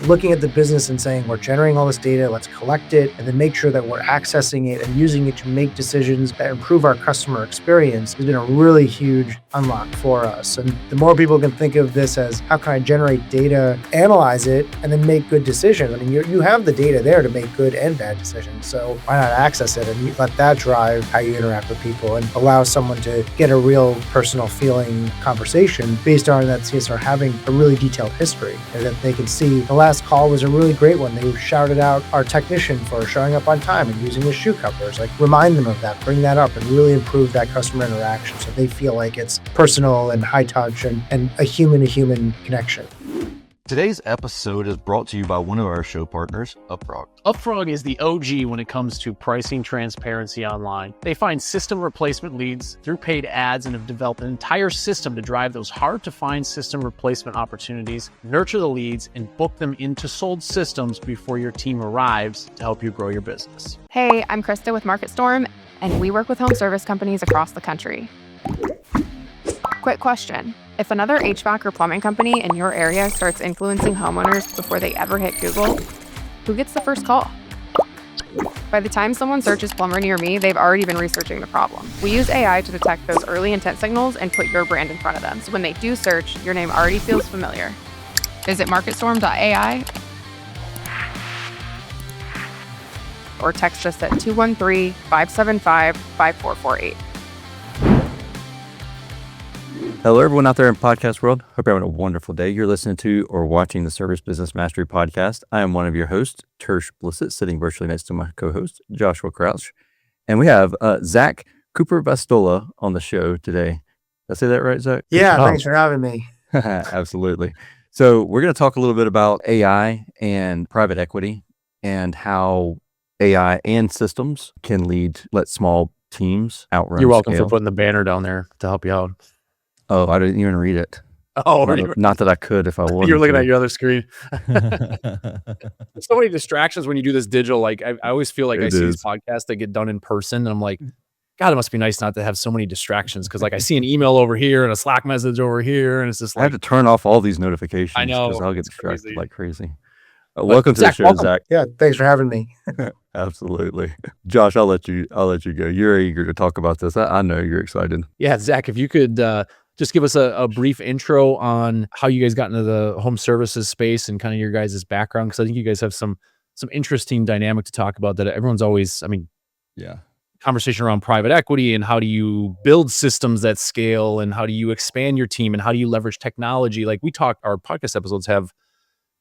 looking at the business and saying, we're generating all this data, let's collect it, and then make sure that we're accessing it and using it to make decisions that improve our customer experience has been a really huge unlock for us. And the more people can think of this as, how can I generate data, analyze it, and then make good decisions? I mean, you have the data there to make good and bad decisions. So why not access it and let that drive how you interact with people and allow someone to get a real personal feeling conversation based on that CSR having a really detailed history, and that they can see the last call was a really great one. They shouted out our technician for showing up on time and using his shoe covers. Like, remind them of that, bring that up, and really improve that customer interaction so they feel like it's personal and high touch and a human-to-human connection. Today's episode is brought to you by one of our show partners, UpFrog. UpFrog is the OG when it comes to pricing transparency online. They find system replacement leads through paid ads and have developed an entire system to drive those hard-to-find system replacement opportunities, nurture the leads, and book them into sold systems before your team arrives to help you grow your business. Hey, I'm Krista with MarketStorm, and we work with home service companies across the country. Quick question. If another HVAC or plumbing company in your area starts influencing homeowners before they ever hit Google, who gets the first call? By the time someone searches plumber near me, they've already been researching the problem. We use AI to detect those early intent signals and put your brand in front of them. So when they do search, your name already feels familiar. Visit marketstorm.ai or text us at 213-575-5448. Hello, everyone out there in podcast world. Hope you're having a wonderful day. You're listening to or watching the Service Business Mastery Podcast. I am one of your hosts, Tersh Blissett, sitting virtually next to my co-host, Joshua Crouch. And we have Zach Cooper-Vastola on the show today. Did I say that right, Zach? Yeah, thanks for having me. Absolutely. So we're going to talk a little bit about AI and private equity and how AI and systems can let small teams outrun You're welcome scale. for putting the banner down there to help you out. Oh, I didn't even read it. Oh, not that I could if I wanted. You're looking at your other screen. So many distractions when you do this digital. Like I always feel like I see these podcasts that get done in person, and I'm like, God, it must be nice not to have so many distractions. Because like I see an email over here and a Slack message over here, and it's just like I have to turn off all these notifications. I know, because I'll get distracted like crazy. But welcome to Zach, the show, Zach. Yeah, thanks for having me. Absolutely, Josh. I'll let you go. You're eager to talk about this. I know you're excited. Yeah, Zach, if you could just give us a brief intro on how you guys got into the home services space and kind of your guys' background, because I think you guys have some interesting dynamic to talk about that everyone's always, conversation around private equity and how do you build systems that scale and how do you expand your team and how do you leverage technology? Like our podcast episodes have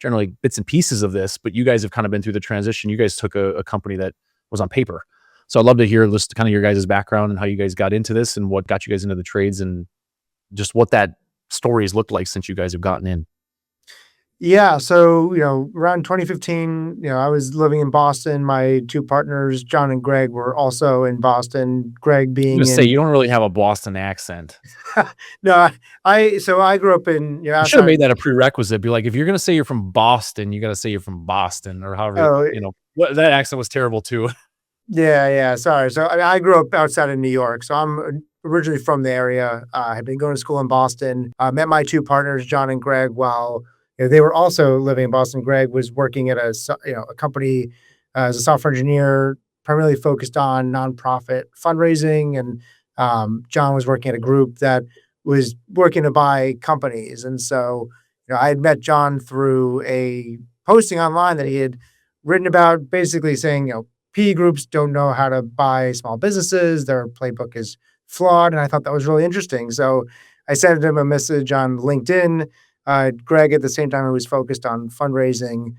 generally bits and pieces of this, but you guys have kind of been through the transition. You guys took a company that was on paper. So I'd love to hear just kind of your guys' background and how you guys got into this and what got you guys into the trades and just what that story has looked like since you guys have gotten in. Yeah. So, around 2015, I was living in Boston. My two partners, John and Greg, were also in Boston. Greg being you don't really have a Boston accent. No, I grew up in, you should have made that a prerequisite. Be like, if you're going to say you're from Boston, you got to say you're from Boston or however, that accent was terrible too. Yeah. Sorry. So I grew up outside of New York. So I'm originally from the area. I had been going to school in Boston. Met my two partners, John and Greg, while they were also living in Boston. Greg was working at a company as a software engineer, primarily focused on nonprofit fundraising, and John was working at a group that was working to buy companies. And so, I had met John through a posting online that he had written about, basically saying, PE groups don't know how to buy small businesses. Their playbook is flawed. And I thought that was really interesting. So I sent him a message on LinkedIn. Greg, at the same time, who was focused on fundraising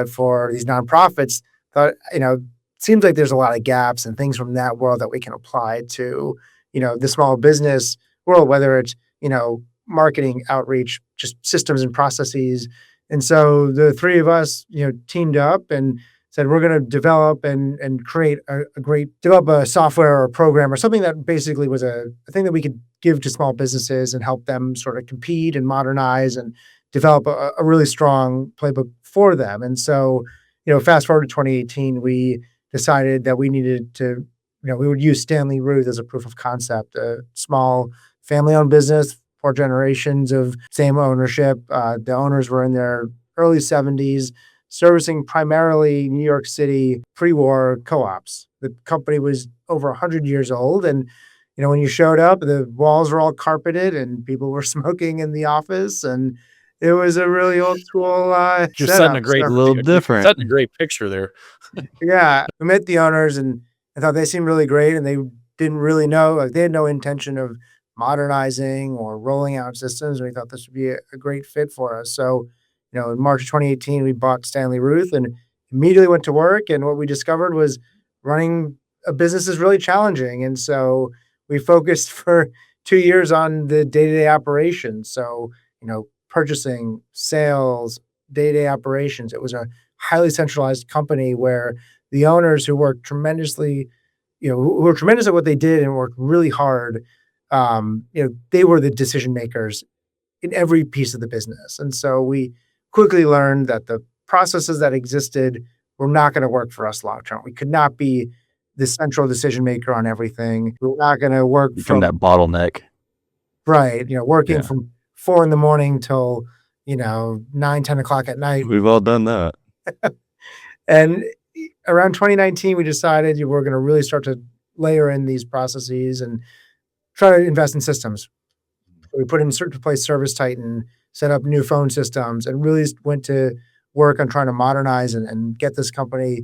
for these nonprofits, thought, seems like there's a lot of gaps and things from that world that we can apply to, the small business world, whether it's, marketing, outreach, just systems and processes. And so the three of us, teamed up and said, we're going to develop and create develop a software or a program or something that basically was a thing that we could give to small businesses and help them sort of compete and modernize and develop a really strong playbook for them. And so, fast forward to 2018, we decided that we needed to, we would use Stanley Ruth as a proof of concept, a small family-owned business, 4 generations of same ownership. The owners were in their early 70s, servicing primarily New York City pre-war co-ops. The company was over 100 years old. And, when you showed up, the walls were all carpeted and people were smoking in the office. And it was a really old school You're setup. setting a great, A little you're different. setting a great picture there. Yeah, we met the owners and I thought they seemed really great, and they didn't really know, like they had no intention of modernizing or rolling out systems. And we thought this would be a great fit for us. So, in March of 2018, we bought Stanley Ruth and immediately went to work. And what we discovered was running a business is really challenging. And so we focused for 2 years on the day-to-day operations. So, purchasing, sales, day-to-day operations. It was a highly centralized company where the owners who worked tremendously, who were tremendous at what they did and worked really hard, they were the decision makers in every piece of the business. And so we quickly learned that the processes that existed were not going to work for us long term. We could not be the central decision maker on everything. We were not going to work From that bottleneck. right, working Yeah. from 4 a.m. till 9, 10 o'clock at night. We've all done that. And around 2019, we decided we're going to really start to layer in these processes and try to invest in systems. We put in place Service Titan, set up new phone systems, and really went to work on trying to modernize and get this company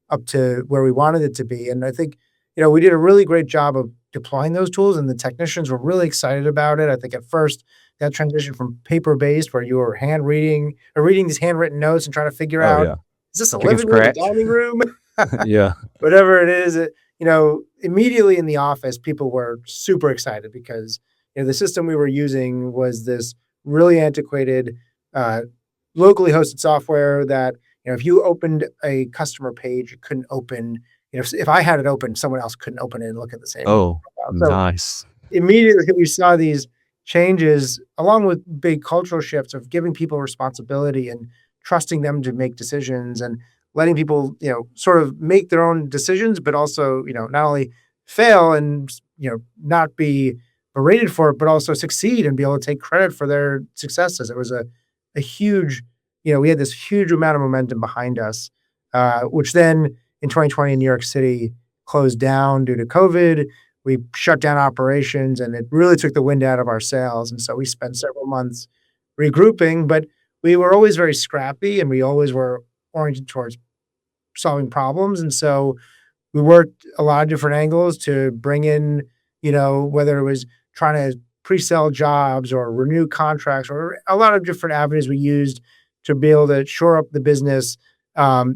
up to where we wanted it to be. And I think, we did a really great job of deploying those tools, and the technicians were really excited about it. I think at first that transition from paper-based, where you were reading these handwritten notes and trying to figure out, Yeah. is this a Chicken living room, a scratch. dining room? Yeah. Whatever it is, immediately in the office, people were super excited because, the system we were using was this really antiquated, locally hosted software that, if you opened a customer page, you couldn't open, if I had it open, someone else couldn't open it and look at the same. Oh, So Nice. immediately we saw these changes along with big cultural shifts of giving people responsibility and trusting them to make decisions and letting people, sort of make their own decisions, but also, not only fail and, not be berated for it, but also succeed and be able to take credit for their successes. It was a huge, we had this huge amount of momentum behind us, which then in 2020 in New York City closed down due to COVID. We shut down operations and it really took the wind out of our sails. And so we spent several months regrouping, but we were always very scrappy and we always were oriented towards solving problems. And so we worked a lot of different angles to bring in, whether it was trying to pre-sell jobs or renew contracts or a lot of different avenues we used to be able to shore up the business,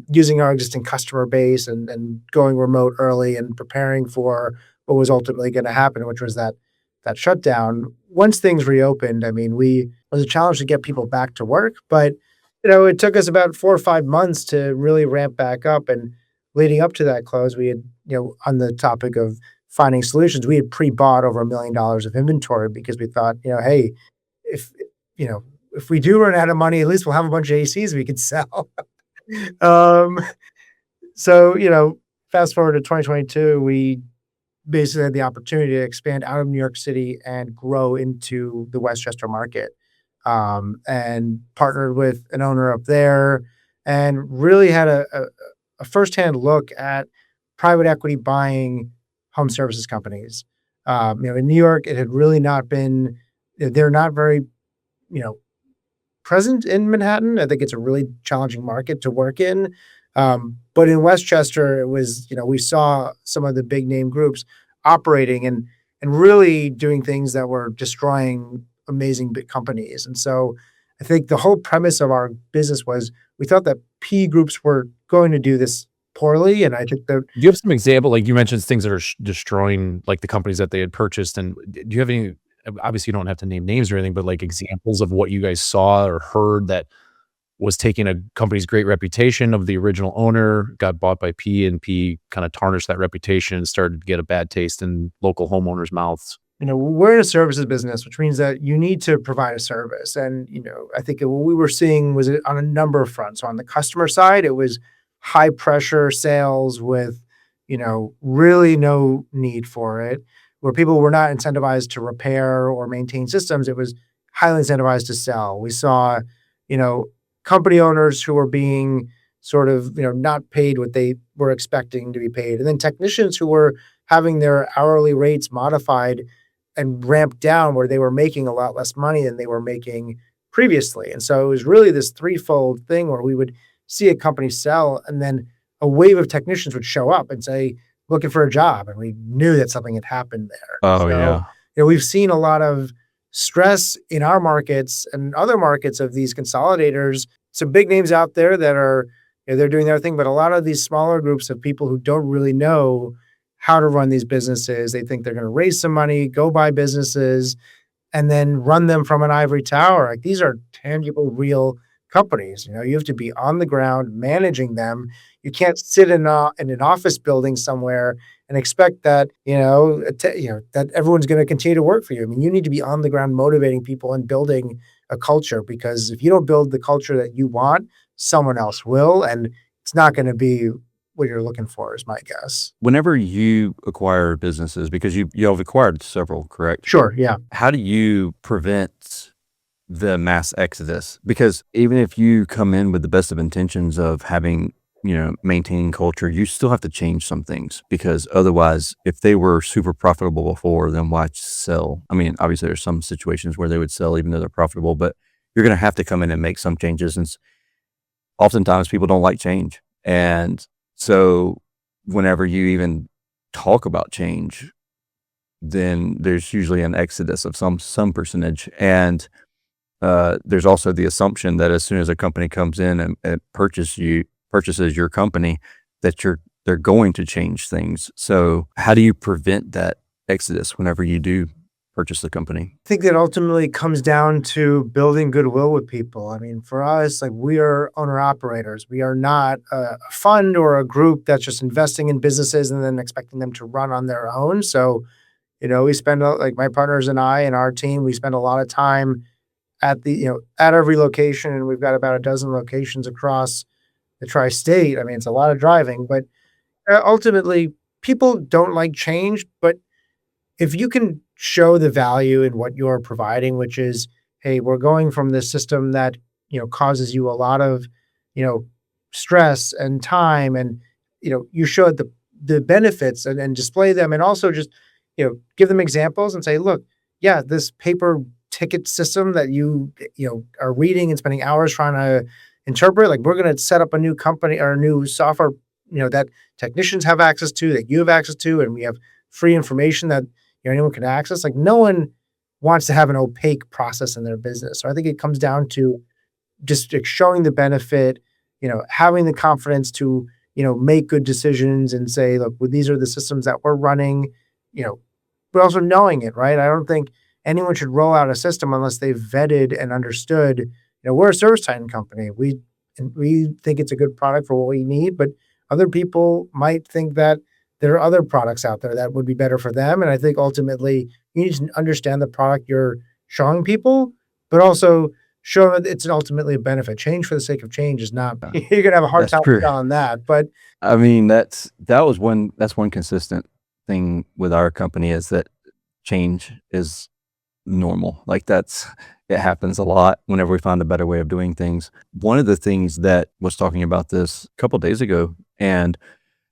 using our existing customer base and going remote early and preparing for what was ultimately going to happen, which was that shutdown. Once things reopened, it was a challenge to get people back to work, but it took us about 4 or 5 months to really ramp back up. And leading up to that close, we had, on the topic of finding solutions, we had pre-bought over $1 million of inventory because we thought, hey, if we do run out of money, at least we'll have a bunch of ACs we could sell. So, fast forward to 2022, we basically had the opportunity to expand out of New York City and grow into the Westchester market, and partnered with an owner up there and really had a firsthand look at private equity buying home services companies. In New York, it had really not been, they're not very, present in Manhattan. I think it's a really challenging market to work in. But in Westchester, it was, we saw some of the big name groups operating and really doing things that were destroying amazing big companies. And so I think the whole premise of our business was we thought that P groups were going to do this poorly. And I think that Do you have some example, like you mentioned things that are destroying like the companies that they had purchased, and do you have any, obviously you don't have to name names or anything, but like examples of what you guys saw or heard that was taking a company's great reputation of the original owner, got bought by P, and P kind of tarnished that reputation and started to get a bad taste in local homeowners' mouths? we're in a services business, which means that you need to provide a service. And, I think what we were seeing was on a number of fronts. So on the customer side, it was high pressure sales with, really no need for it, where people were not incentivized to repair or maintain systems. It was highly incentivized to sell. We saw, company owners who were being sort of, not paid what they were expecting to be paid. And then technicians who were having their hourly rates modified and ramped down where they were making a lot less money than they were making previously. And so it was really this threefold thing where we would see a company sell and then a wave of technicians would show up and say, looking for a job. And we knew that something had happened there. Oh, So, yeah. we've seen a lot of stress in our markets and other markets of these consolidators. Some big names out there that are, they're doing their thing, but a lot of these smaller groups of people who don't really know how to run these businesses. They think they're going to raise some money, go buy businesses, and then run them from an ivory tower. Like, these are tangible, real companies. You have to be on the ground managing them. You can't sit in an office building somewhere and expect that, that everyone's going to continue to work for you. I mean, you need to be on the ground motivating people and building a culture, because if you don't build the culture that you want, someone else will, and it's not going to be what you're looking for, is my guess. Whenever you acquire businesses, because you've acquired several, correct? Sure, yeah. How do you prevent the mass exodus? Because even if you come in with the best of intentions of having, maintaining culture, you still have to change some things, because otherwise, if they were super profitable before, then why sell? I mean, obviously there's some situations where they would sell even though they're profitable, but you're going to have to come in and make some changes. And oftentimes people don't like change. And so whenever you even talk about change, then there's usually an exodus of some percentage. And there's also the assumption that as soon as a company comes in and purchases your company, that they're going to change things. So how do you prevent that exodus whenever you do purchase the company? I think that ultimately comes down to building goodwill with people. I mean, for us, like, we are owner operators. We are not a fund or a group that's just investing in businesses and then expecting them to run on their own. So, we spend, like, my partners and I and our team, we spend a lot of time at at every location, and we've got about a dozen locations across the tri-state. I mean, it's a lot of driving, but ultimately people don't like change. But if you can show the value in what you're providing, which is, hey, we're going from this system that, causes you a lot of, stress and time, and, you show the benefits and display them, and also just, give them examples and say, look, yeah, this paper ticket system that you are reading and spending hours trying to interpret, like, we're going to set up a new company or a new software, that technicians have access to, that you have access to, and we have free information that anyone can access. Like, no one wants to have an opaque process in their business. So I think it comes down to just showing the benefit, having the confidence to, make good decisions and say, look, well, these are the systems that we're running, but also knowing it, right? I don't think anyone should roll out a system unless they've vetted and understood, we're a service titan company. We think it's a good product for what we need, but other people might think that there are other products out there that would be better for them. And I think ultimately you need to understand the product you're showing people, but also show that it's ultimately a benefit. Change for the sake of change is not, you're going to have a hard time on that. But I mean, that's one consistent thing with our company, is that change is normal. Like, it happens a lot whenever we find a better way of doing things. One of the things that was talking about this a couple of days ago, and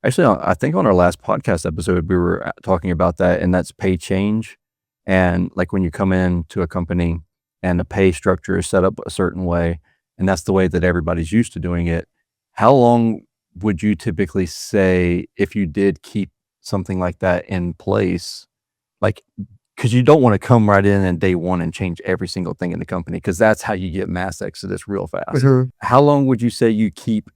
actually, I think on our last podcast episode, we were talking about that, and that's pay change. And like, when you come into a company and the pay structure is set up a certain way, and that's the way that everybody's used to doing it, how long would you typically say, if you did keep something like that in place, like, because you don't want to come right in day one and change every single thing in the company, because that's how you get mass exodus real fast. Mm-hmm. How long would you say you keep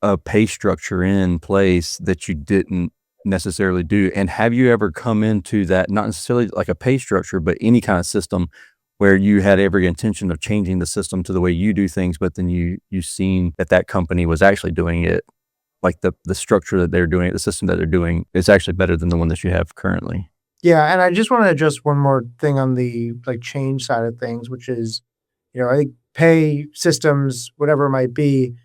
a pay structure in place that you didn't necessarily do? And have you ever come into that, not necessarily like a pay structure, but any kind of system where you had every intention of changing the system to the way you do things, but then you seen that company was actually doing it, like the structure that they're doing it, the system that they're doing, is actually better than the one that you have currently? Yeah, and I just want to adjust one more thing on the change side of things, which is, I think pay systems, whatever it might be,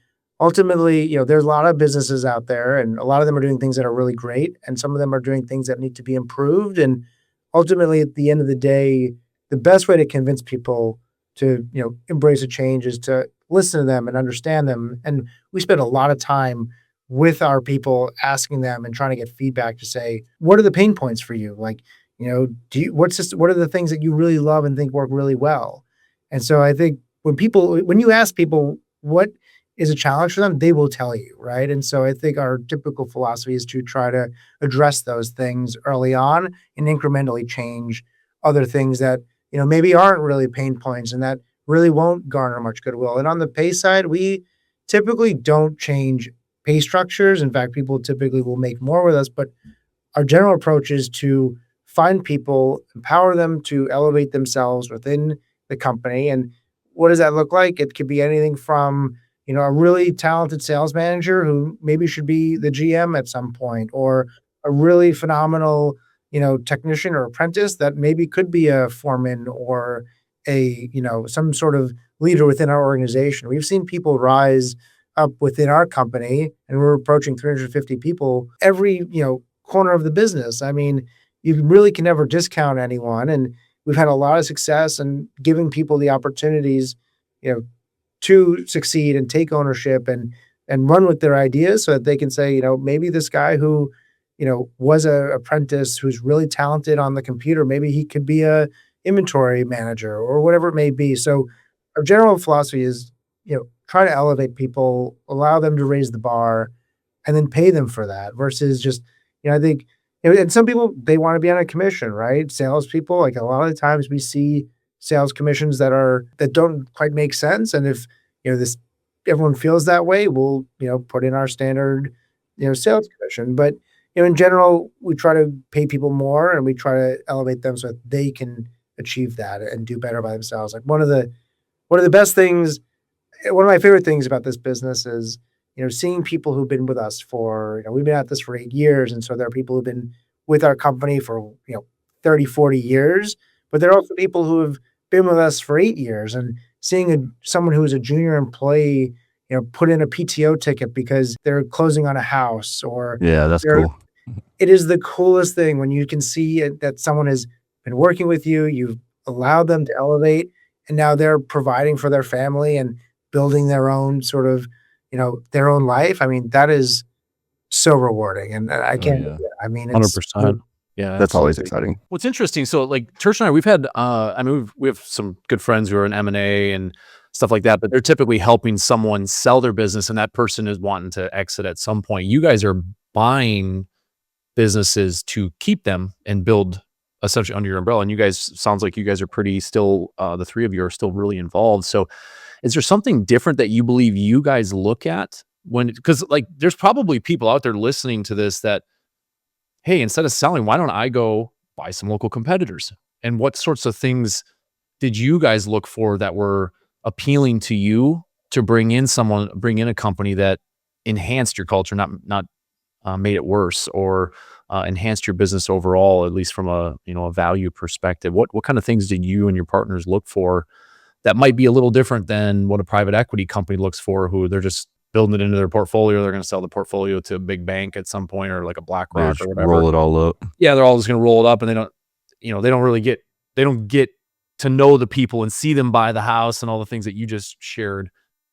ultimately, there's a lot of businesses out there, and a lot of them are doing things that are really great, and some of them are doing things that need to be improved. And ultimately, at the end of the day, the best way to convince people to, embrace a change is to listen to them and understand them. And we spend a lot of time with our people asking them and trying to get feedback to say, what are the pain points for you? Like, what are the things that you really love and think work really well? And so I think when you ask people what is a challenge for them, they will tell you, right? And so I think our typical philosophy is to try to address those things early on and incrementally change other things that, maybe aren't really pain points and that really won't garner much goodwill. And on the pay side, we typically don't change pay structures. In fact, people typically will make more with us, but our general approach is to find people, empower them to elevate themselves within the company. And what does that look like? It could be anything from, a really talented sales manager who maybe should be the GM at some point, or a really phenomenal, technician or apprentice that maybe could be a foreman or some sort of leader within our organization. We've seen people rise up within our company, and we're approaching 350 people every, corner of the business. I mean, you really can never discount anyone. And we've had a lot of success in giving people the opportunities, to succeed and take ownership and run with their ideas so that they can say, maybe this guy who, was a apprentice who's really talented on the computer, maybe he could be a inventory manager or whatever it may be. So our general philosophy is, try to elevate people, allow them to raise the bar, and then pay them for that versus just, I think, and some people, they want to be on a commission, right? Salespeople, like a lot of the times we see sales commissions that don't quite make sense. And if, everyone feels that way, we'll, put in our standard, sales commission. But, in general, we try to pay people more and we try to elevate them so that they can achieve that and do better by themselves. Like one of the best things, one of my favorite things about this business is, seeing people who've been with us for, we've been at this for 8 years. And so there are people who've been with our company for, 30, 40 years, but there are also people who have been with us for 8 years, and seeing someone who is a junior employee, put in a PTO ticket because they're closing on a house or Yeah, that's cool. it is the coolest thing when you can see that someone has been working with you, you've allowed them to elevate, and now they're providing for their family and building their own sort of, their own life. I mean, that is so rewarding. And I can't, yeah. I mean, it's 100%. Yeah, That's always absolutely. exciting. What's interesting, so like Tersh and I, we've had, we have some good friends who are in M&A and stuff like that, but they're typically helping someone sell their business and that person is wanting to exit at some point. You guys are buying businesses to keep them and build essentially under your umbrella. And you guys, sounds like you guys are pretty still, the three of you are still really involved. So is there something different that you believe you guys look at because like there's probably people out there listening to this that, hey, instead of selling, why don't I go buy some local competitors? And what sorts of things did you guys look for that were appealing to you to bring in a company that enhanced your culture, not made it worse, or enhanced your business overall, at least from a value perspective? What kind of things did you and your partners look for that might be a little different than what a private equity company looks for, who they're just building it into their portfolio? They're going to sell the portfolio to a big bank at some point, or like a BlackRock or whatever. Roll it all up. Yeah, they're all just going to roll it up, and they don't get to know the people and see them buy the house and all the things that you just shared.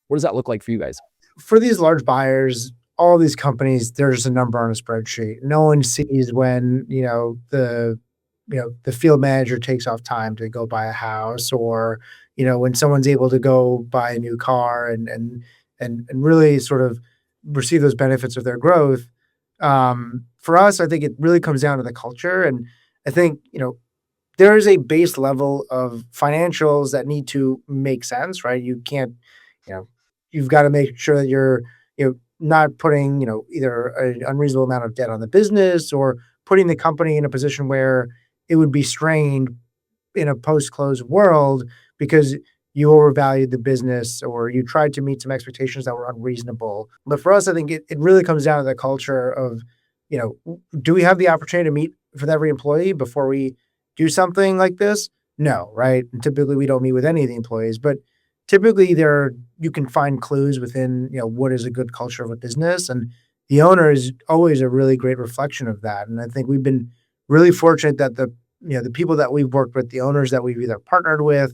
What does that look like for you guys? For these large buyers, all these companies, there's a number on a spreadsheet. No one sees when, the field manager takes off time to go buy a house, or, when someone's able to go buy a new car and really sort of receive those benefits of their growth. For us, I think it really comes down to the culture. And I think, there is a base level of financials that need to make sense, right? You can't, you've got to make sure that you're, not putting, either an unreasonable amount of debt on the business or putting the company in a position where it would be strained in a post-close world because you overvalued the business or you tried to meet some expectations that were unreasonable. But for us, I think it really comes down to the culture of, do we have the opportunity to meet with every employee before we do something like this? No, right? And typically we don't meet with any of the employees, but typically you can find clues within, what is a good culture of a business, and the owner is always a really great reflection of that. And I think we've been really fortunate that the people that we've worked with, the owners that we've either partnered with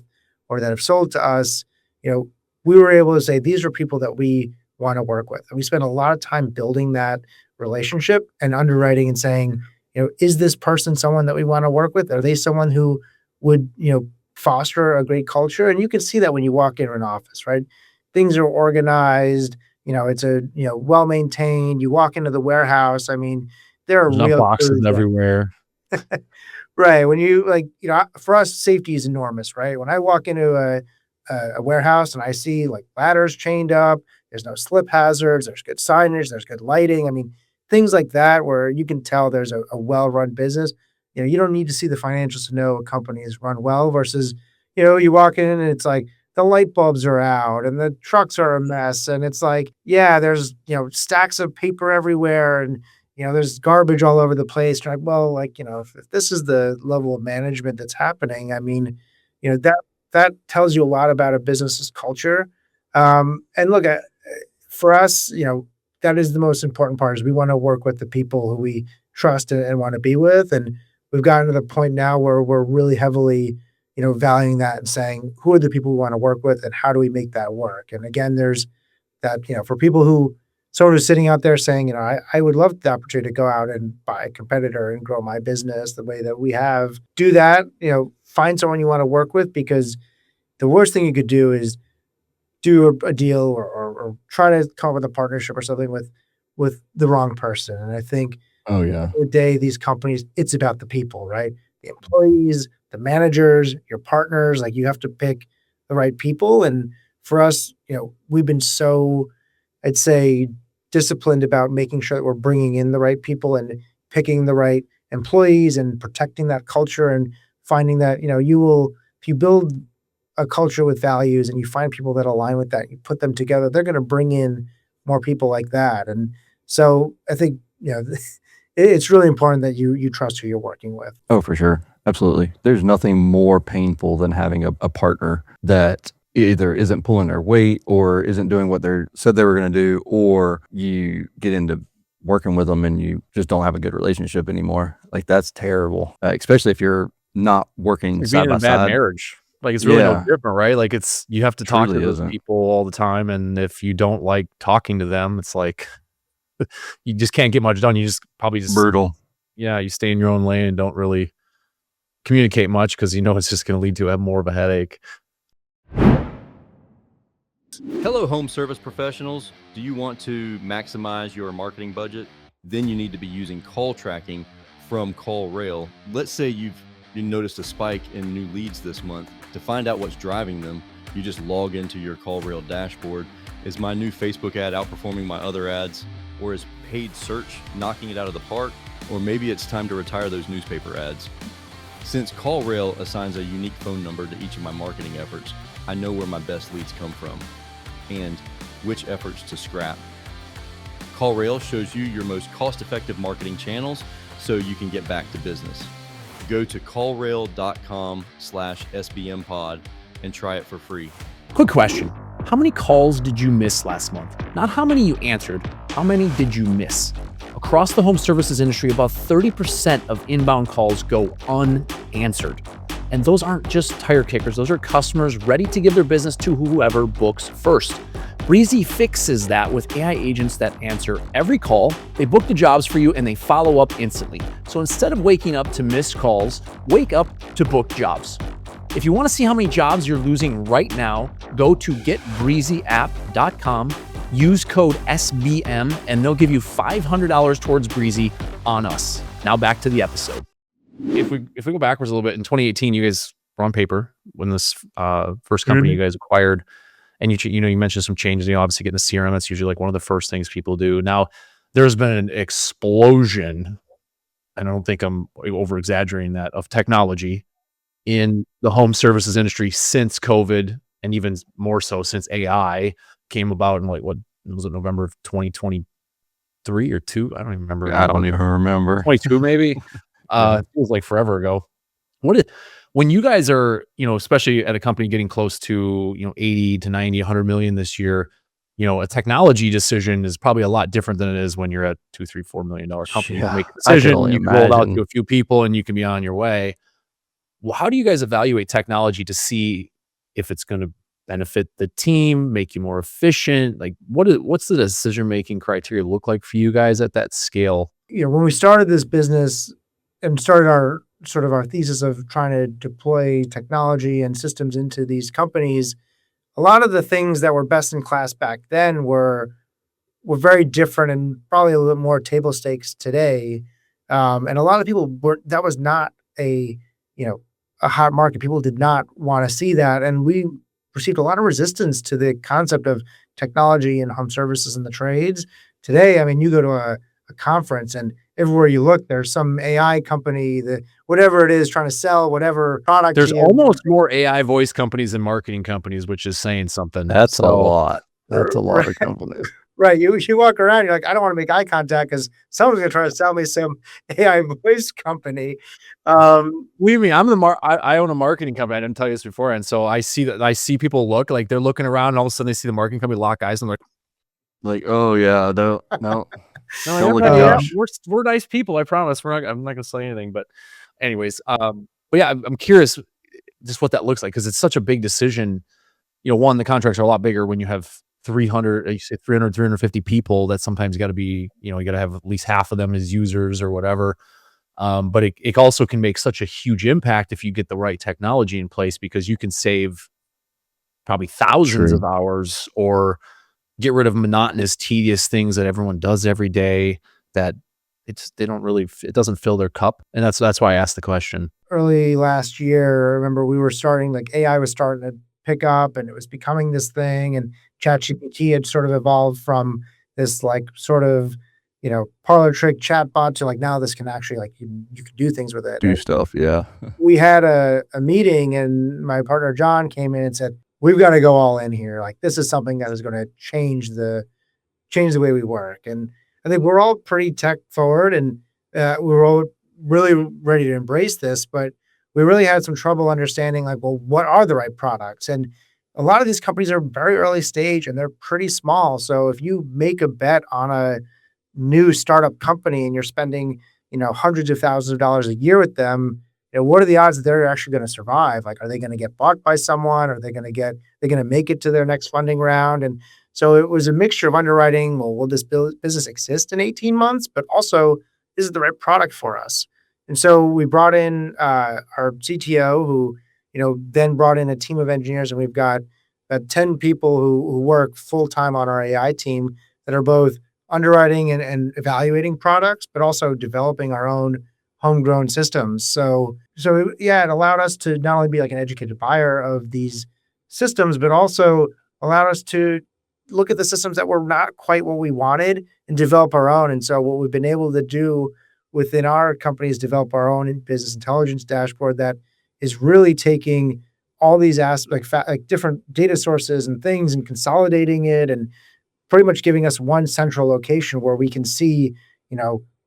or that have sold to us, we were able to say, these are people that we want to work with. And we spent a lot of time building that relationship and underwriting and saying, is this person someone that we want to work with? Are they someone who would, foster a great culture? And you can see that when you walk into an office, right? Things are organized, it's a, well-maintained. You walk into the warehouse. I mean, there are There's not real boxes everywhere. Right. When you for us, safety is enormous, right? When I walk into a warehouse and I see like ladders chained up, there's no slip hazards, there's good signage, there's good lighting. I mean, things like that where you can tell there's a well-run business. You don't need to see the financials to know a company is run well versus, you walk in and it's like the light bulbs are out and the trucks are a mess. And it's like, yeah, there's, stacks of paper everywhere and, there's garbage all over the place. You're like, well, if this is the level of management that's happening, I mean, that tells you a lot about a business's culture. And look, for us, that is the most important part is we want to work with the people who we trust and want to be with. And we've gotten to the point now where we're really heavily, valuing that and saying, who are the people we want to work with and how do we make that work? And again, there's that, for people someone who's sitting out there saying, I would love the opportunity to go out and buy a competitor and grow my business the way that we have. Do that, find someone you want to work with, because the worst thing you could do is do a deal or try to come up with a partnership or something with the wrong person. And I think Oh at yeah. the end of the day, these companies, it's about the people, right? The employees, the managers, your partners, like you have to pick the right people. And for us, we've been so, I'd say, disciplined about making sure that we're bringing in the right people and picking the right employees and protecting that culture and finding that, if you build a culture with values and you find people that align with that, you put them together, they're going to bring in more people like that. And so I think, it's really important that you trust who you're working with. Oh, for sure. Absolutely. There's nothing more painful than having a partner that either isn't pulling their weight or isn't doing what they said they were going to do, or you get into working with them and you just don't have a good relationship anymore. Like that's terrible, especially if you're not working Like side being in by a bad side. marriage. Like it's really no Yeah. different, right? Like you have to talk to Truly those isn't. people all the time. And if you don't like talking to them, it's like you just can't get much done. You just probably Brutal. you stay in your own lane and don't really communicate much because it's just going to lead to more of a headache. Hello, home service professionals. Do you want to maximize your marketing budget? Then you need to be using call tracking from CallRail. Let's say you noticed a spike in new leads this month. To find out what's driving them, you just log into your CallRail dashboard. Is my new Facebook ad outperforming my other ads? Or is paid search knocking it out of the park? Or maybe it's time to retire those newspaper ads. Since CallRail assigns a unique phone number to each of my marketing efforts, I know where my best leads come from and which efforts to scrap. CallRail shows you your most cost-effective marketing channels so you can get back to business. Go to callrail.com/SBMpod and try it for free. Quick question. How many calls did you miss last month? Not how many you answered, how many did you miss? Across the home services industry, about 30% of inbound calls go unanswered. And those aren't just tire kickers, those are customers ready to give their business to whoever books first. Breezy fixes that with AI agents that answer every call, they book the jobs for you, and they follow up instantly. So instead of waking up to missed calls, wake up to booked jobs. If you want to see how many jobs you're losing right now, go to getbreezyapp.com, use code SBM, and they'll give you $500 towards Breezy on us. Now back to the episode. If we go backwards a little bit, in 2018, you guys were on paper when this first company you guys acquired, and you mentioned some changes. Obviously getting the CRM, that's usually like one of the first things people do. Now, there's been an explosion, and I don't think I'm over exaggerating that, of technology in the home services industry since COVID, and even more so since AI came about in November of 2023 or 2? I don't even remember. I don't even remember. 22 maybe. It feels like forever ago. When you guys are, especially at a company getting close to, 80 to 90, 100 million this year, a technology decision is probably a lot different than it is when you're at $2, $3, $4 million company. Yeah, You make a I can decision, only you can roll it out imagine. to a few people, and you can be on your way. Well, how do you guys evaluate technology to see if it's going to benefit the team, make you more efficient? Like what's the decision-making criteria look like for you guys at that scale? When we started this business and started our thesis of trying to deploy technology and systems into these companies, a lot of the things that were best in class back then were very different and probably a little more table stakes today. And a lot of people that was not a hot market. People did not want to see that. And we received a lot of resistance to the concept of technology and home services and the trades. Today, I mean, you go to a conference and everywhere you look, there's some AI company that whatever it is trying to sell whatever product. There's almost more AI voice companies than marketing companies, which is saying something. That's a lot. That's a lot of companies. Right. You walk around, you're like, I don't want to make eye contact because someone's going to try to sell me some AI voice company. What do you mean? I own a marketing company. I didn't tell you this before. And so I see people look like they're looking around and all of a sudden they see the marketing company lock eyes and they're like, oh yeah, no. No, Don't look yeah, at we're nice people. I promise. I'm not going to say anything. But anyways, but yeah, I'm curious just what that looks like because it's such a big decision. One, the contracts are a lot bigger when you have 350 people. That sometimes got to be, you got to have at least half of them as users or whatever. But it also can make such a huge impact if you get the right technology in place because you can save probably thousands of hours or get rid of monotonous, tedious things that everyone does every day that it doesn't fill their cup. And that's why I asked the question. Early last year, I remember we were starting, like AI was starting to pick up and it was becoming this thing, and ChatGPT had sort of evolved from this like sort of, parlor trick chatbot to like now this can actually like you can do things with it. do stuff. Yeah. We had a meeting and my partner John came in and said, we've got to go all in here. Like this is something that is going to change the way we work. And I think we're all pretty tech forward and we were all really ready to embrace this, but we really had some trouble understanding like, well, what are the right products? And a lot of these companies are very early stage and they're pretty small. So if you make a bet on a new startup company and you're spending, hundreds of thousands of dollars a year with them, what are the odds that they're actually going to survive? Like, are they going to get bought by someone? Are they going to make it to their next funding round? And so it was a mixture of underwriting. Well, will this business exist in 18 months? But also, is it the right product for us? And so we brought in our CTO who, then brought in a team of engineers, and we've got about 10 people who work full-time on our AI team that are both underwriting and evaluating products, but also developing our own homegrown systems. So it allowed us to not only be like an educated buyer of these systems, but also allowed us to look at the systems that were not quite what we wanted and develop our own. And so what we've been able to do within our company is develop our own business intelligence dashboard that is really taking all these like different data sources and things and consolidating it and pretty much giving us one central location where we can see,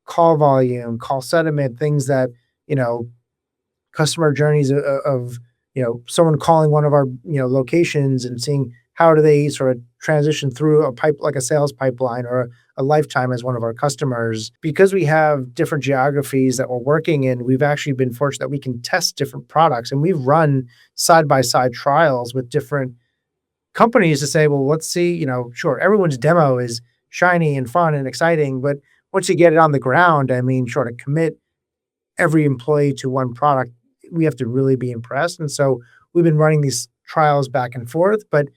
call volume, call sentiment, things that, customer journeys of someone calling one of our, locations and seeing how do they sort of transition through a sales pipeline or a lifetime as one of our customers. Because we have different geographies that we're working in, we've actually been fortunate that we can test different products, and we've run side-by-side trials with different companies to say, well, let's see, sure, everyone's demo is shiny and fun and exciting, but once you get it on the ground, I mean, sort of commit every employee to one product, we have to really be impressed. And so we've been running these trials back and forth, but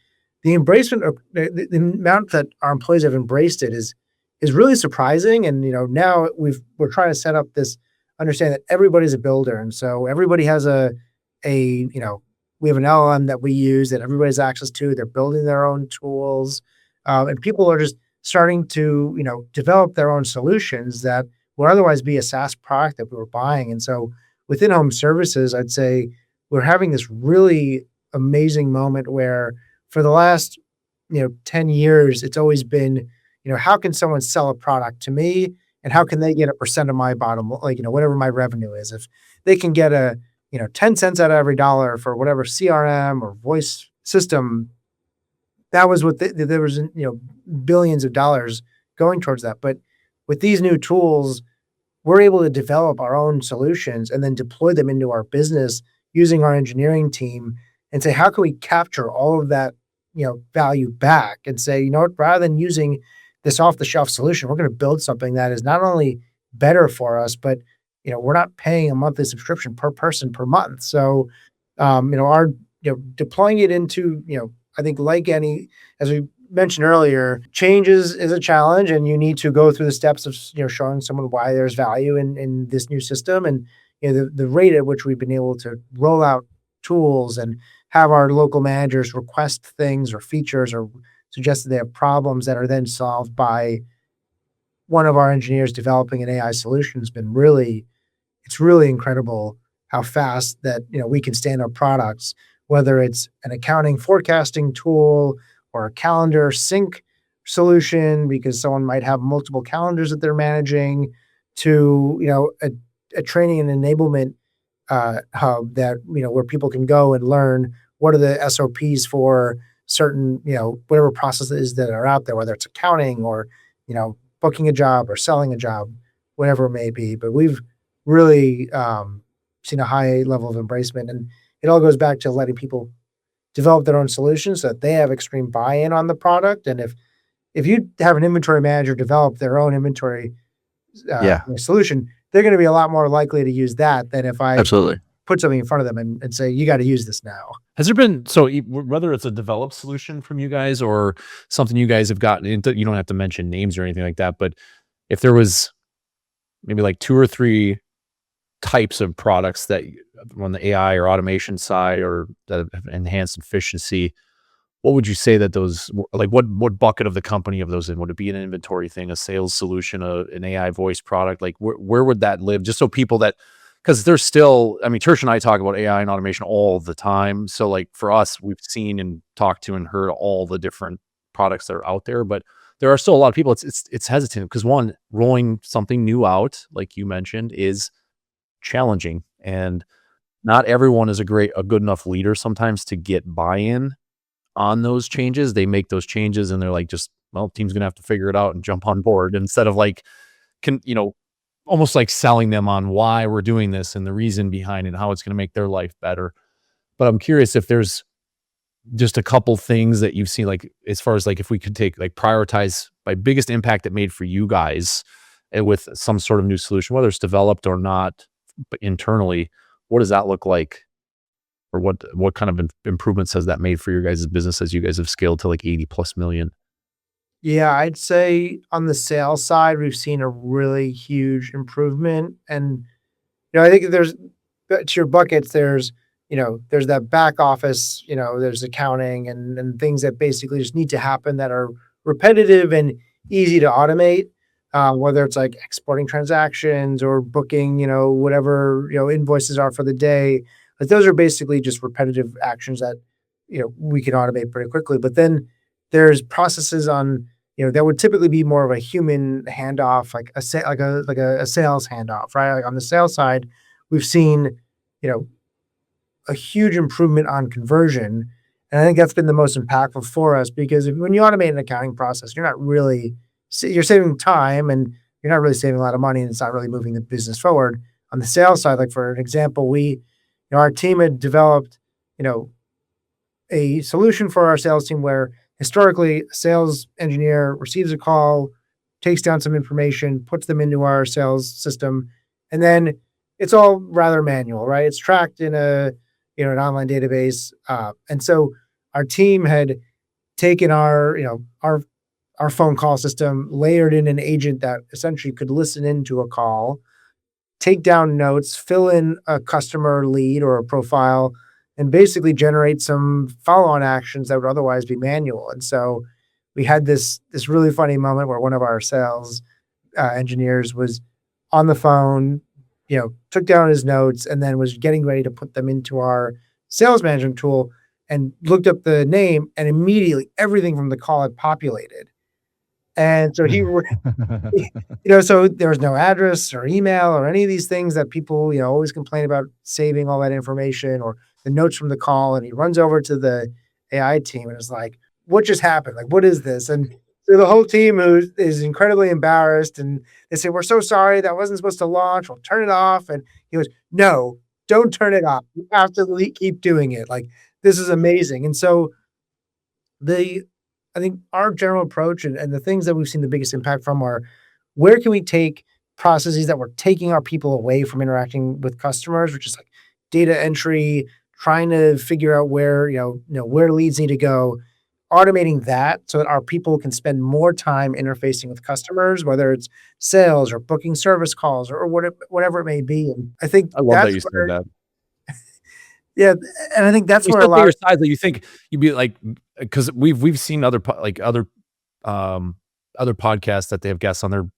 the embracement of the amount that our employees have embraced it is really surprising. And, now we're trying to set up this understanding that everybody's a builder. And so everybody has we have an LLM that we use that everybody has access to. They're building their own tools. And people are just starting to, develop their own solutions that would otherwise be a SaaS product that we were buying. And so within home services, I'd say we're having this really amazing moment where for the last, 10 years, it's always been, how can someone sell a product to me and how can they get a percent of my bottom, whatever my revenue is. If they can get 10 cents out of every dollar for whatever CRM or voice system, that was what there was, billions of dollars going towards that. But with these new tools, we're able to develop our own solutions and then deploy them into our business using our engineering team. and say, how can we capture all of that, value back and say, rather than using this off the shelf solution, we're going to build something that is not only better for us, but, we're not paying a monthly subscription per person per month. So, our, deploying it into, I think like any, as we mentioned earlier, change is a challenge, and you need to go through the steps of, showing someone why there's value in this new system. And, the rate at which we've been able to roll out tools and have our local managers request things or features or suggest that they have problems that are then solved by one of our engineers developing an AI solution has been it's really incredible how fast that, we can stand up products, whether it's an accounting forecasting tool or a calendar sync solution, because someone might have multiple calendars that they're managing, to, a training and enablement hub that, where people can go and learn what are the SOPs for certain, whatever processes that are out there, whether it's accounting or, booking a job or selling a job, whatever it may be. But we've really seen a high level of embracement, and it all goes back to letting people develop their own solutions so that they have extreme buy-in on the product. And if you have an inventory manager develop their own inventory solution, they're going to be a lot more likely to use that than if I Absolutely. put something in front of them and say, you got to use this now. Has there been, whether it's a developed solution from you guys or something you guys have gotten into, you don't have to mention names or anything like that, but if there was maybe like 2 or 3 types of products that on the AI or automation side or that have enhanced efficiency, what would you say that those, like what bucket of the company of those in? Would it be an inventory thing, a sales solution, an AI voice product? Like where would that live? Just so people that, because there's still, I mean, Tersh and I talk about AI and automation all the time. So like for us, we've seen and talked to and heard all the different products that are out there, but there are still a lot of people. It's hesitant because one, rolling something new out, like you mentioned, is challenging, and not everyone is a good enough leader sometimes to get buy-in on those changes. They make those changes and they're like, team's gonna have to figure it out and jump on board, instead of like, almost like selling them on why we're doing this and the reason behind it and how it's going to make their life better. But I'm curious if there's just a couple things that you've seen, like as far as like if we could take like prioritize by biggest impact it made for you guys with some sort of new solution, whether it's developed or not, but internally, what does that look like? Or what kind of improvements has that made for your guys' business as you guys have scaled to like 80 plus million? Yeah, I'd say on the sales side, we've seen a really huge improvement. And, I think there's, to your buckets, there's that back office, there's accounting and things that basically just need to happen that are repetitive and easy to automate, whether it's like exporting transactions or booking, whatever, invoices are for the day. Like those are basically just repetitive actions that, we can automate pretty quickly. But then there's processes on, that would typically be more of a human handoff, like a sales handoff, right? Like on the sales side, we've seen, a huge improvement on conversion. And I think that's been the most impactful for us, because when you automate an accounting process, you're saving time and you're not really saving a lot of money, and it's not really moving the business forward. On the sales side, like for an example, our team had developed, a solution for our sales team where historically a sales engineer receives a call, takes down some information, puts them into our sales system, and then it's all rather manual, right? It's tracked in an online database. And so our team had taken our phone call system, layered in an agent that essentially could listen into a call, take down notes, fill in a customer lead or a profile, and basically generate some follow-on actions that would otherwise be manual. And so we had this really funny moment where one of our sales engineers was on the phone, took down his notes, and then was getting ready to put them into our sales management tool and looked up the name, and immediately everything from the call had populated. And so so there was no address or email or any of these things that people, always complain about saving all that information or the notes from the call. And he runs over to the AI team and is like, what just happened? Like, what is this? And so the whole team who is incredibly embarrassed, and they say, we're so sorry, that wasn't supposed to launch. We'll turn it off. And he goes, no, don't turn it off. You have to keep doing it. Like, this is amazing. And so I think our general approach and the things that we've seen the biggest impact from are, where can we take processes that were taking our people away from interacting with customers, which is like data entry, trying to figure out where, where leads need to go, automating that so that our people can spend more time interfacing with customers, whether it's sales or booking service calls or whatever it may be. And I think I love that that's you said where, that. yeah, and I think that's You where a said lot bigger size, like you think you'd be like, because we've seen other other podcasts that they have guests on their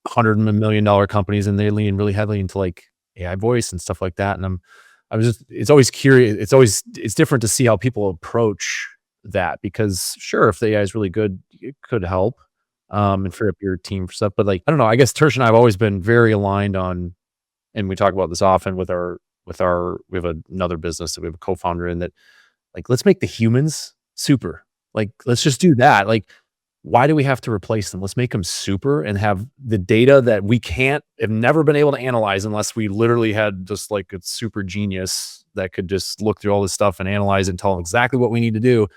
$100 million companies, and they lean really heavily into like AI voice and stuff like that. And it's always curious. It's different to see how people approach that, because sure, if the AI is really good, it could help and free up your team for stuff. But like, I don't know, I guess Tersh and I have always been very aligned on, and we talk about this often with we have another business that we have a co-founder in, that like, let's make the humans super. Like, let's just do that. Like, why do we have to replace them? Let's make them super and have the data that we have never been able to analyze unless we literally had just like a super genius that could just look through all this stuff and analyze and tell them exactly what we need to do.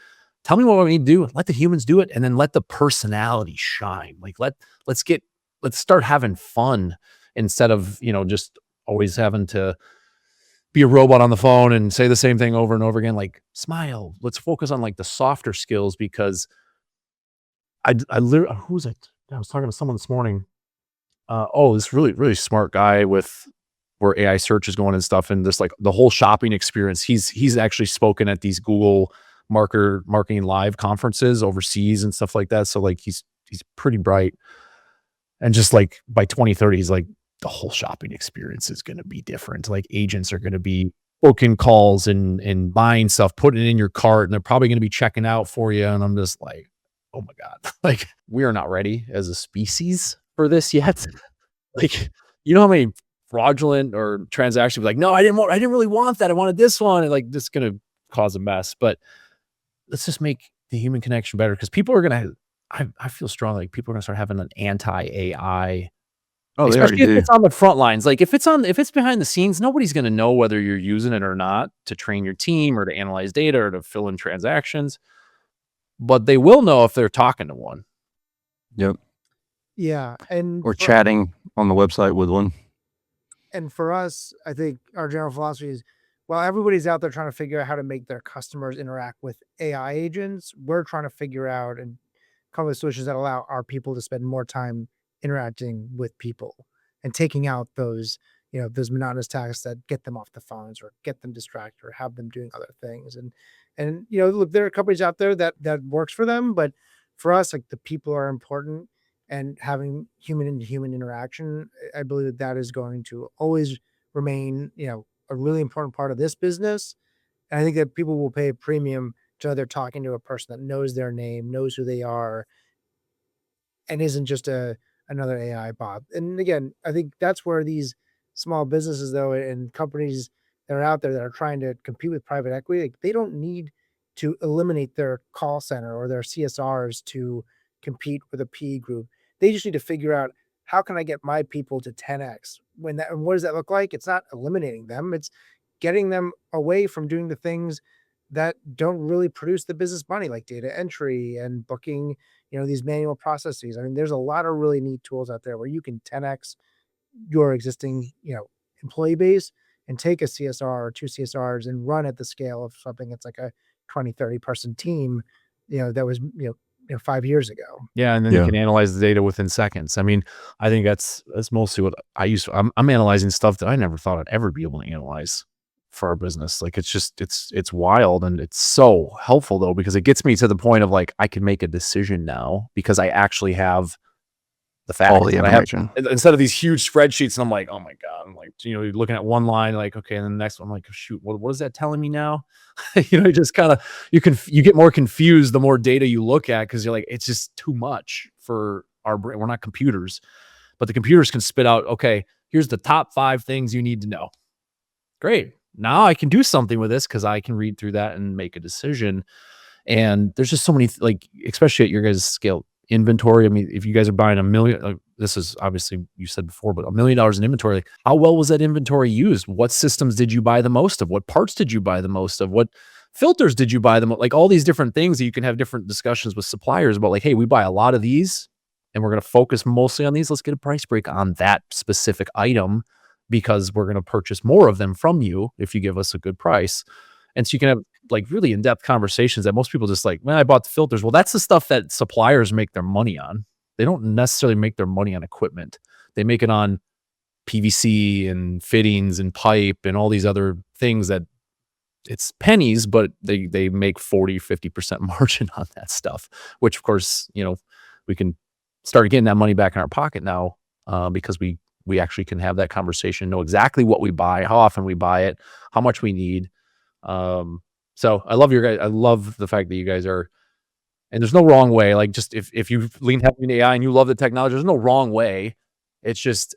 Tell me what we need to do. Let the humans do it, and then let the personality shine. Like, let's start having fun instead of, just always having to be a robot on the phone and say the same thing over and over again. Like, smile. Let's focus on like the softer skills, because I literally, who was it? I was talking to someone this morning. This really, really smart guy with where AI search is going and stuff. And just like the whole shopping experience, he's actually spoken at these Google marketing live conferences overseas and stuff like that. So like, he's pretty bright. And just like by 2030, he's like, the whole shopping experience is going to be different. Like, agents are going to be booking calls and buying stuff, putting it in your cart, and they're probably going to be checking out for you. And I'm just like, oh my God, like, we are not ready as a species for this yet. Like, how many fraudulent or transactions, like, no, I didn't really want that. I wanted this one. And like, this is going to cause a mess, but let's just make the human connection better. Cause people are going to, I feel strongly like people are going to start having an anti-AI. Oh, they Especially already if do. it's on the front lines. Like, if it's behind the scenes, nobody's going to know whether you're using it or not to train your team or to analyze data or to fill in transactions. But they will know if they're talking to one. Yep. yeah. And Or chatting on the website with one. And for us, I think our general philosophy is, while everybody's out there trying to figure out how to make their customers interact with AI agents, we're trying to figure out and come up with solutions that allow our people to spend more time interacting with people and taking out those monotonous tasks that get them off the phones or get them distracted or have them doing other things. And look, there are companies out there that works for them, but for us, like, the people are important, and having human to human interaction, I believe that is going to always remain, a really important part of this business. And I think that people will pay a premium to know they're talking to a person that knows their name, knows who they are, and isn't just another AI bot. And again, I think that's where these small businesses, though, and companies that are out there that are trying to compete with private equity, like, they don't need to eliminate their call center or their CSRs to compete with a PE group. They just need to figure out, how can I get my people to 10x? And what does that look like? It's not eliminating them. It's getting them away from doing the things that don't really produce the business money, like data entry and booking, these manual processes. I mean, there's a lot of really neat tools out there where you can 10x your existing, employee base, and take a CSR or two CSRs and run at the scale of something that's like a 20, 30 person team, that was, 5 years ago. Yeah. And then you can analyze the data within seconds. I mean, I think that's mostly what I use. I'm analyzing stuff that I never thought I'd ever be able to analyze for our business. Like, it's just, it's wild. And it's so helpful though, because it gets me to the point of like, I can make a decision now because I actually have the facts. All the information. Instead of these huge spreadsheets. And I'm like, oh my God. I'm like, you're looking at one line, like, okay. And then the next one, I'm like, shoot, what is that telling me now? You just kind of, you get more confused the more data you look at, because you're like, it's just too much for our brain. We're not computers, but the computers can spit out, okay, here's the top 5 things you need to know. Great. Now I can do something with this because I can read through that and make a decision. And there's just so many, like, especially at your guys' scale, inventory. I mean, if you guys are buying 1 million, this is obviously you said before, but $1 million in inventory. Like, how well was that inventory used? What systems did you buy the most of? What parts did you buy the most of? What filters did you buy the most? Like all these different things that you can have different discussions with suppliers about, like, hey, we buy a lot of these and we're going to focus mostly on these. Let's get a price break on that specific item because we're going to purchase more of them from you if you give us a good price. And so you can have like really in-depth conversations that most people just like, man, I bought the filters. Well, that's the stuff that suppliers make their money on. They don't necessarily make their money on equipment. They make it on PVC and fittings and pipe and all these other things that it's pennies, but they make 40, 50% margin on that stuff, which of course, we can start getting that money back in our pocket now because we actually can have that conversation, know exactly what we buy, how often we buy it, how much we need. So I love your guys. I love the fact that you guys are, and there's no wrong way. Like just if you lean heavily into AI and you love the technology, there's no wrong way. It's just,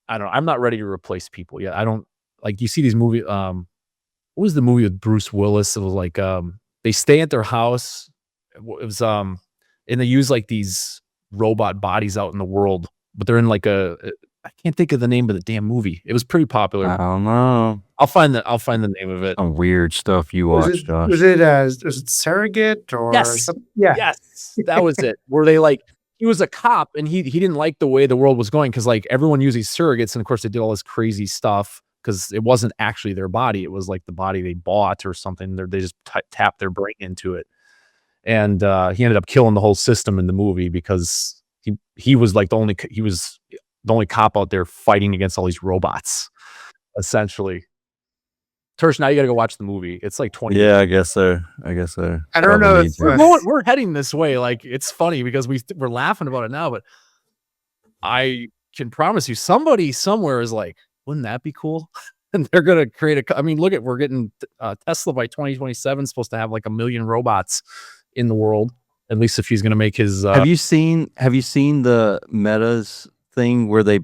I don't know. I'm not ready to replace people yet. I don't like, you see these movies. What was the movie with Bruce Willis? It was like, they stay at their house. It was, and they use like these robot bodies out in the world, but they're in like I can't think of the name of the damn movie. It was pretty popular. I don't know. I'll find the name of it. Some weird stuff you watched, Josh. Was it Surrogate or something? Yeah. Yes, that was it. Where they like, he was a cop and he didn't like the way the world was going because like everyone used these surrogates and of course they did all this crazy stuff because it wasn't actually their body. It was like the body they bought or something. They just tapped their brain into it. And he ended up killing the whole system in the movie because he was like he was the only cop out there fighting against all these robots, essentially. Tersh, now you got to go watch the movie. It's like 20. Yeah, I guess so. I don't know if we're heading this way. Like it's funny because we're laughing about it now, but I can promise you somebody somewhere is like, wouldn't that be cool? And they're going to create we're getting Tesla by 2027 supposed to have like 1 million robots in the world, at least if he's going to make his have you seen the Meta's thing where they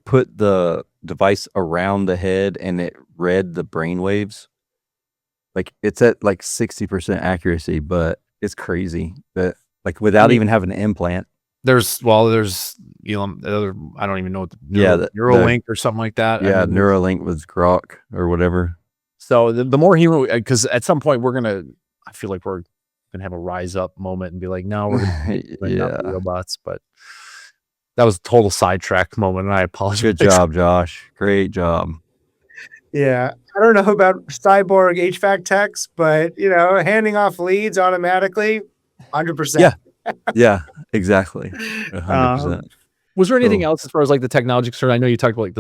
put the device around the head and it read the brain waves? Like it's at like 60% accuracy, but it's crazy that like without even having an implant. There's I don't even know what Neuralink or something like that. Yeah, Neuralink with Grok or whatever. So the more human, because at some point I feel like we're gonna have a rise up moment and be like, no, we're gonna not be robots. But that was a total sidetrack moment, and I apologize. Good job, Josh. Great job. Yeah, I don't know about cyborg HVAC techs, but handing off leads automatically, 100%. Yeah, exactly. 100%. Was there anything else as far as like the technology concern? I know you talked about like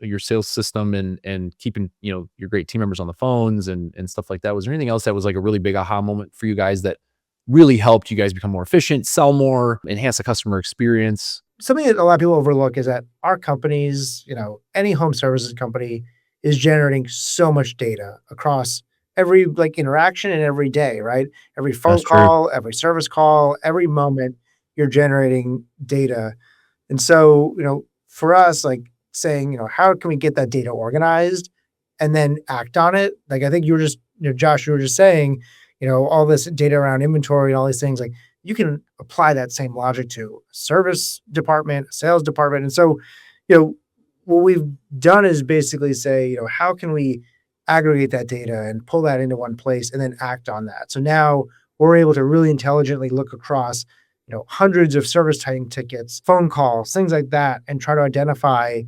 your sales system and keeping, your great team members on the phones and stuff like that. Was there anything else that was like a really big aha moment for you guys that really helped you guys become more efficient, sell more, enhance the customer experience? Something that a lot of people overlook is that our companies, any home services company is generating so much data across every like interaction and every day, right? Every phone call, every service call, every moment you're generating data. And so, for us, like saying, how can we get that data organized and then act on it? Like, I think you were just, Josh, you were just saying, all this data around inventory and all these things, like you can apply that same logic to a service department, a sales department. And so, what we've done is basically say, how can we aggregate that data and pull that into one place and then act on that? So now we're able to really intelligently look across hundreds of service typing tickets, phone calls, things like that, and try to identify,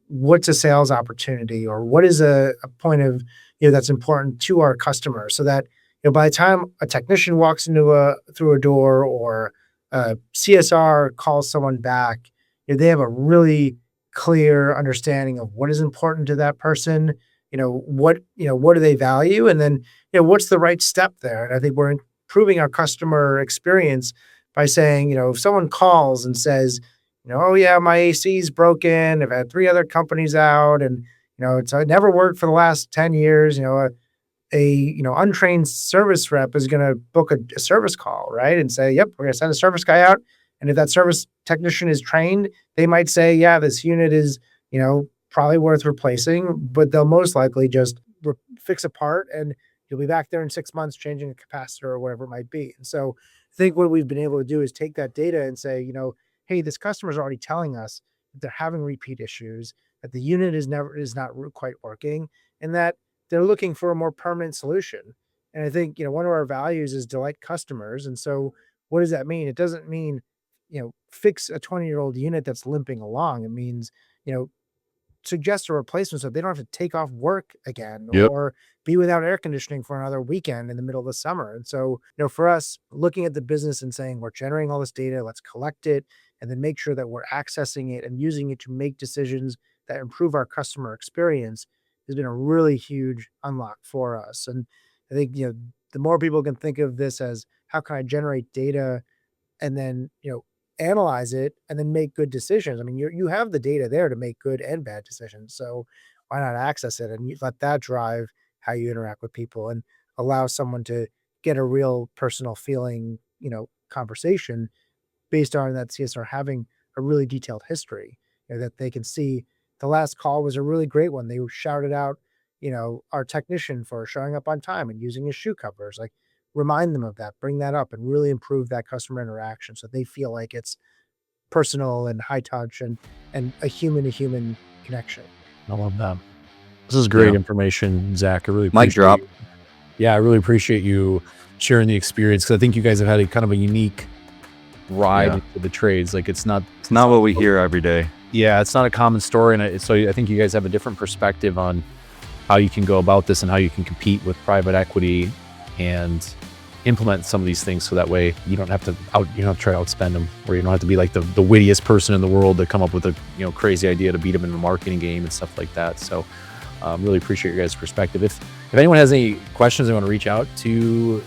what's a sales opportunity or what is a point of, that's important to our customers so that, by the time a technician walks through a door or a CSR calls someone back, they have a really clear understanding of what is important to that person, what do they value? And then, what's the right step there? And I think we're improving our customer experience by saying, if someone calls and says, oh yeah, my AC is broken, I've had 3 other companies out and, it never worked for the last 10 years, a untrained service rep is going to book a service call, right? And say, yep, we're going to send a service guy out. And if that service technician is trained, they might say, yeah, this unit is, probably worth replacing, but they'll most likely just fix a part and you'll be back there in 6 months changing a capacitor or whatever it might be. And so I think what we've been able to do is take that data and say, hey, this customer is already telling us that they're having repeat issues, that the unit is not quite working, and that they're looking for a more permanent solution. And I think, one of our values is delight customers. And so what does that mean? It doesn't mean, fix a 20-year-old unit that's limping along. It means, suggest a replacement so they don't have to take off work again Yep. or be without air conditioning for another weekend in the middle of the summer. And so, for us, looking at the business and saying, we're generating all this data, let's collect it, and then make sure that we're accessing it and using it to make decisions that improve our customer experience has been a really huge unlock for us. And I think, the more people can think of this as how can I generate data and then, analyze it and then make good decisions. I mean, you have the data there to make good and bad decisions. So why not access it and let that drive how you interact with people and allow someone to get a real personal feeling, conversation based on that CSR having a really detailed history, that they can see the last call was a really great one. They shouted out, our technician for showing up on time and using his shoe covers. Like, remind them of that, bring that up, and really improve that customer interaction so they feel like it's personal and high touch and a human to human connection. I love that. This is great Yeah. information, Zach. I really Mic appreciate drop. Yeah, I really appreciate you sharing the experience because I think you guys have had a kind of a unique ride Yeah. into the trades. Like it's not what we hear every day. Yeah, it's not a common story, and so I think you guys have a different perspective on how you can go about this and how you can compete with private equity and implement some of these things so that way you don't have to try to outspend them, or you don't have to be like the wittiest person in the world to come up with a crazy idea to beat them in the marketing game and stuff like that. So really appreciate your guys' perspective. If anyone has any questions they want to reach out to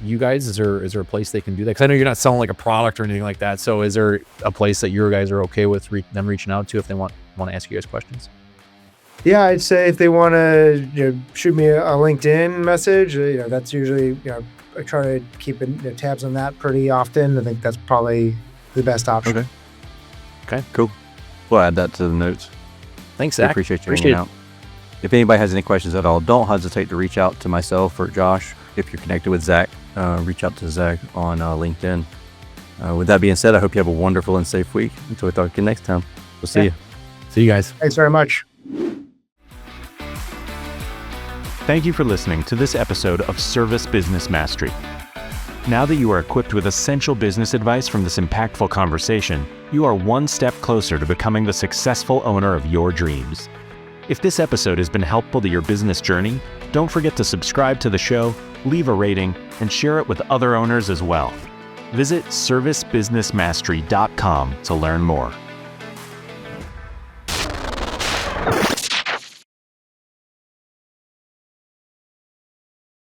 you guys, is there a place they can do that? Because I know you're not selling like a product or anything like that. So is there a place that you guys are okay with them reaching out to if they want to ask you guys questions? Yeah, I'd say if they want to shoot me a LinkedIn message, that's usually, I try to keep tabs on that pretty often. I think that's probably the best option. Okay. Cool. We'll add that to the notes. Thanks, I Zach. appreciate you hanging out. If anybody has any questions at all, don't hesitate to reach out to myself or Josh. If you're connected with Zach, reach out to Zach on LinkedIn. With that being said, I hope you have a wonderful and safe week. Until we talk again next time. We'll see you. See you guys. Thanks very much. Thank you for listening to this episode of Service Business Mastery. Now that you are equipped with essential business advice from this impactful conversation, you are one step closer to becoming the successful owner of your dreams. If this episode has been helpful to your business journey, don't forget to subscribe to the show, leave a rating, and share it with other owners as well. Visit servicebusinessmastery.com to learn more.